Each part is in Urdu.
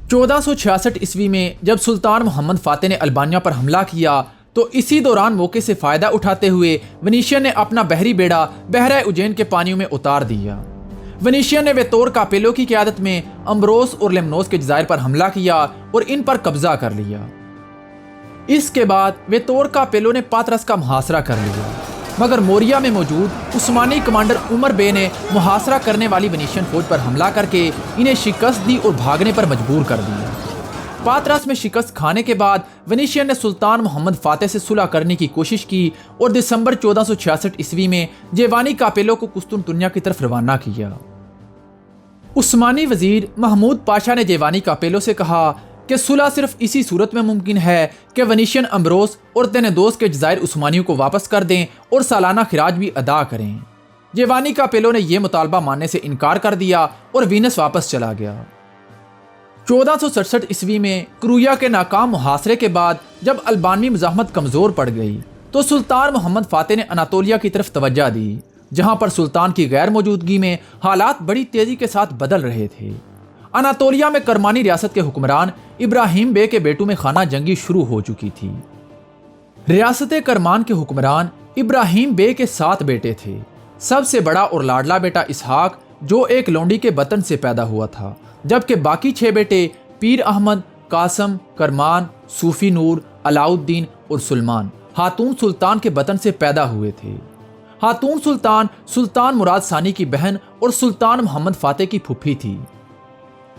1466 عیسوی میں جب سلطان محمد فاتح نے البانیہ پر حملہ کیا تو اسی دوران موقع سے فائدہ اٹھاتے ہوئے ونیشین نے اپنا بحری بیڑا بحرہ اجین کے پانیوں میں اتار دیا۔ ونیشین نے ویتور کاپیلو کی قیادت میں امبروس اور لیمنوس کے جزائر پر حملہ کیا اور ان پر قبضہ کر لیا۔ اس کے بعد ویتور کاپیلو نے پاترس کا محاصرہ کر لیا، مگر موریا میں موجود عثمانی کمانڈر عمر بے نے محاصرہ کرنے والی ونیشین فوج پر حملہ کر کے انہیں شکست دی اور بھاگنے پر مجبور کر دیا۔ پاترس میں شکست کھانے کے بعد ونیشین نے سلطان محمد فاتح سے صلح کرنے کی کوشش کی اور دسمبر 1466 عیسوی میں جیوانی کاپیلو کو قسطنطنیہ کی طرف روانہ کیا۔ عثمانی وزیر محمود پاشا نے جیوانی کاپیلو سے کہا کہ صلح صرف اسی صورت میں ممکن ہے کہ ونیشین امبروس اور تینیدوس کے جزائر عثمانیوں کو واپس کر دیں اور سالانہ خراج بھی ادا کریں۔ جیوانی کاپیلو نے یہ مطالبہ ماننے سے انکار کر دیا اور وینس واپس چلا گیا۔ 1467 عیسوی میں کرویا کے ناکام محاصرے کے بعد جب البانوی مزاحمت کمزور پڑ گئی تو سلطان محمد فاتح نے اناطولیہ کی طرف توجہ دی، جہاں پر سلطان کی غیر موجودگی میں حالات بڑی تیزی کے ساتھ بدل رہے تھے۔ اناطولیہ میں کرمانی ریاست کے حکمران ابراہیم بے کے بیٹوں میں خانہ جنگی شروع ہو چکی تھی۔ ریاست کرمان کے حکمران ابراہیم بے کے 7 بیٹے تھے۔ سب سے بڑا اور لاڈلا بیٹا اسحاق جو ایک لونڈی کے بطن سے پیدا ہوا تھا، جبکہ باقی 6 بیٹے پیر احمد، قاسم، کرمان، صوفی نور، علاؤالدین اور سلمان ہاتون سلطان کے بطن سے پیدا ہوئے تھے۔ ہاتون سلطان مراد ثانی کی بہن اور سلطان محمد فاتح کی پھوپھی تھی۔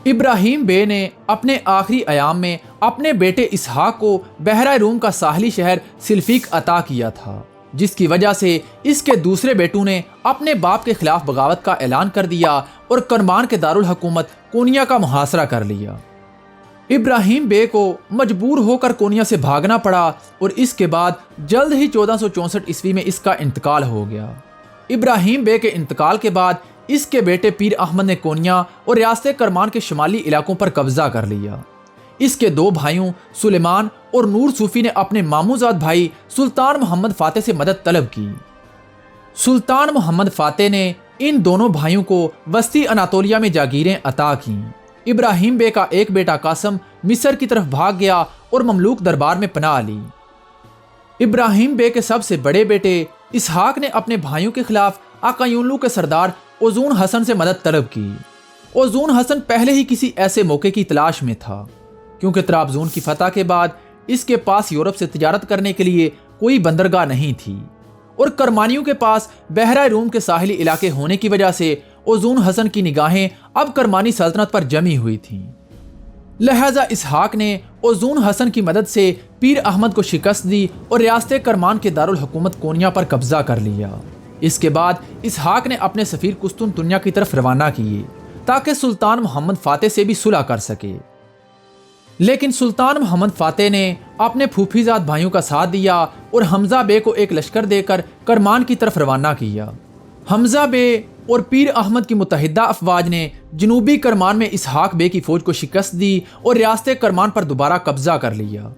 ابراہیم بے نے اپنے آخری ایام میں اپنے بیٹے اسحاق کو بحرہ روم کا ساحلی شہر سلفیک عطا کیا تھا، جس کی وجہ سے اس کے دوسرے بیٹوں نے اپنے باپ کے خلاف بغاوت کا اعلان کر دیا اور کرمان کے دارالحکومت کونیا کا محاصرہ کر لیا۔ ابراہیم بے کو مجبور ہو کر کونیا سے بھاگنا پڑا اور اس کے بعد جلد ہی 1464 عیسوی میں اس کا انتقال ہو گیا۔ ابراہیم بے کے انتقال کے بعد اس کے بیٹے پیر احمد نے کونیا اور ریاست کرمان کے شمالی علاقوں پر قبضہ کر لیا۔ اس کے 2 بھائیوں سلیمان اور نور صوفی نے اپنے ماموزاد بھائی سلطان محمد فاتح سے مدد طلب کی۔ سلطان محمد فاتح نے ان دونوں بھائیوں کو وسطی اناطولیہ میں جاگیریں عطا کیں۔ ابراہیم بے کا ایک بیٹا قاسم مصر کی طرف بھاگ گیا اور مملوک دربار میں پناہ لی۔ ابراہیم بے کے سب سے بڑے بیٹے اسحاق نے اپنے بھائیوں کے خلاف آقایونلو کے سردار اوزون حسن سے مدد طلب کی۔ اوزون حسن پہلے ہی کسی ایسے موقع کی تلاش میں تھا، کیونکہ طرابزون کی فتح کے بعد اس کے پاس یورپ سے تجارت کرنے کے لیے کوئی بندرگاہ نہیں تھی، اور کرمانیوں کے پاس بحرہ روم کے ساحلی علاقے ہونے کی وجہ سے اوزون حسن کی نگاہیں اب کرمانی سلطنت پر جمی ہوئی تھیں۔ لہذا اسحاق نے اوزون حسن کی مدد سے پیر احمد کو شکست دی اور ریاست کرمان کے دارالحکومت کونیا پر قبضہ کر لیا۔ اس کے بعد اسحاق نے اپنے سفیر قسطنطنیہ کی طرف روانہ کیے تاکہ سلطان محمد فاتح سے بھی صلح کر سکے، لیکن سلطان محمد فاتح نے اپنے پھوپھیزاد بھائیوں کا ساتھ دیا اور حمزہ بے کو ایک لشکر دے کر کرمان کی طرف روانہ کیا۔ حمزہ بے اور پیر احمد کی متحدہ افواج نے جنوبی کرمان میں اسحاق بے کی فوج کو شکست دی اور ریاست کرمان پر دوبارہ قبضہ کر لیا۔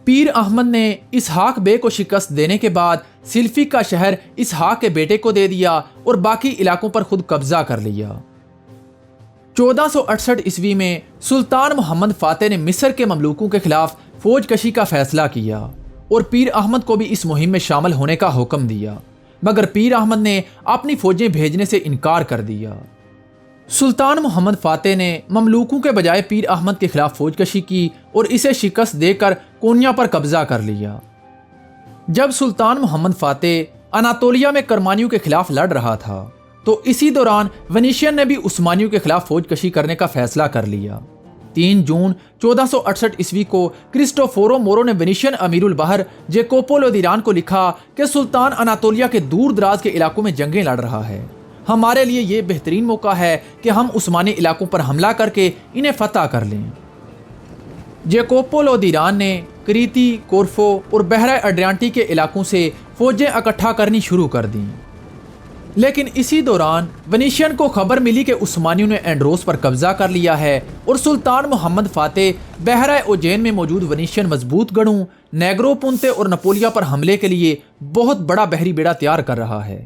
پیر احمد نے اسحاق بے کو شکست دینے کے بعد سلفی کا شہر اسحاق کے بیٹے کو دے دیا اور باقی علاقوں پر خود قبضہ کر لیا۔ 1468 عیسوی میں سلطان محمد فاتح نے مصر کے مملوکوں کے خلاف فوج کشی کا فیصلہ کیا اور پیر احمد کو بھی اس مہم میں شامل ہونے کا حکم دیا، مگر پیر احمد نے اپنی فوجیں بھیجنے سے انکار کر دیا۔ سلطان محمد فاتح نے مملوکوں کے بجائے پیر احمد کے خلاف فوج کشی کی اور اسے شکست دے کر کونیا پر قبضہ کر لیا۔ جب سلطان محمد فاتح اناطولیہ میں کرمانیوں کے خلاف لڑ رہا تھا تو اسی دوران ونیشین نے بھی عثمانیوں کے خلاف فوج کشی کرنے کا فیصلہ کر لیا۔ 3 جون 1468 عیسوی کو کرسٹوفورو مورو نے ونیشین امیر البحر جیکوپو لودیران کو لکھا کہ سلطان اناطولیہ کے دور دراز کے علاقوں میں جنگیں لڑ رہا ہے، ہمارے لیے یہ بہترین موقع ہے کہ ہم عثمانی علاقوں پر حملہ کر کے انہیں فتح کر لیں۔ جیکوپو لودیران نے کریتی، کورفو اور بحرہ اڈریانٹی کے علاقوں سے فوجیں اکٹھا کرنی شروع کر دیں، لیکن اسی دوران ونیشین کو خبر ملی کہ عثمانیوں نے اینڈروس پر قبضہ کر لیا ہے اور سلطان محمد فاتح بحرہ اوجین میں موجود ونیشین مضبوط گڑھوں نیگرو پونتے اور نپولیا پر حملے کے لیے بہت بڑا بحری بیڑا تیار کر رہا ہے۔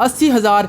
80,000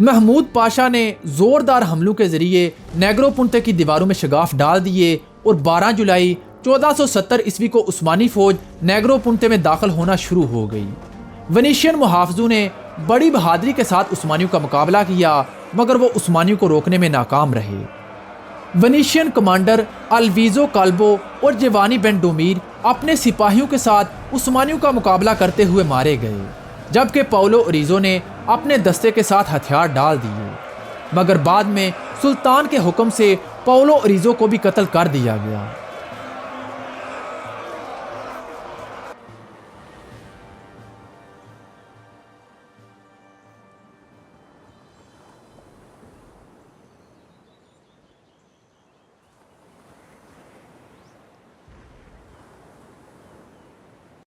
محمود پاشا نے زوردار حملوں کے ذریعے نیگرو پونتے کی دیواروں میں شگاف ڈال دیے اور 12 جولائی 1470 عیسوی کو عثمانی فوج نیگرو پونتے میں داخل ہونا شروع ہو گئی۔ ونیشین محافظوں نے بڑی بہادری کے ساتھ عثمانیوں کا مقابلہ کیا، مگر وہ عثمانیوں کو روکنے میں ناکام رہے۔ ونیشین کمانڈر الویزو کالبو اور جیوانی بینڈومیر اپنے سپاہیوں کے ساتھ عثمانیوں کا مقابلہ کرتے ہوئے مارے گئے، جبکہ پاولو اوریزو نے اپنے دستے کے ساتھ ہتھیار ڈال دیے، مگر بعد میں سلطان کے حکم سے پاولو اوریزو کو بھی قتل کر دیا گیا۔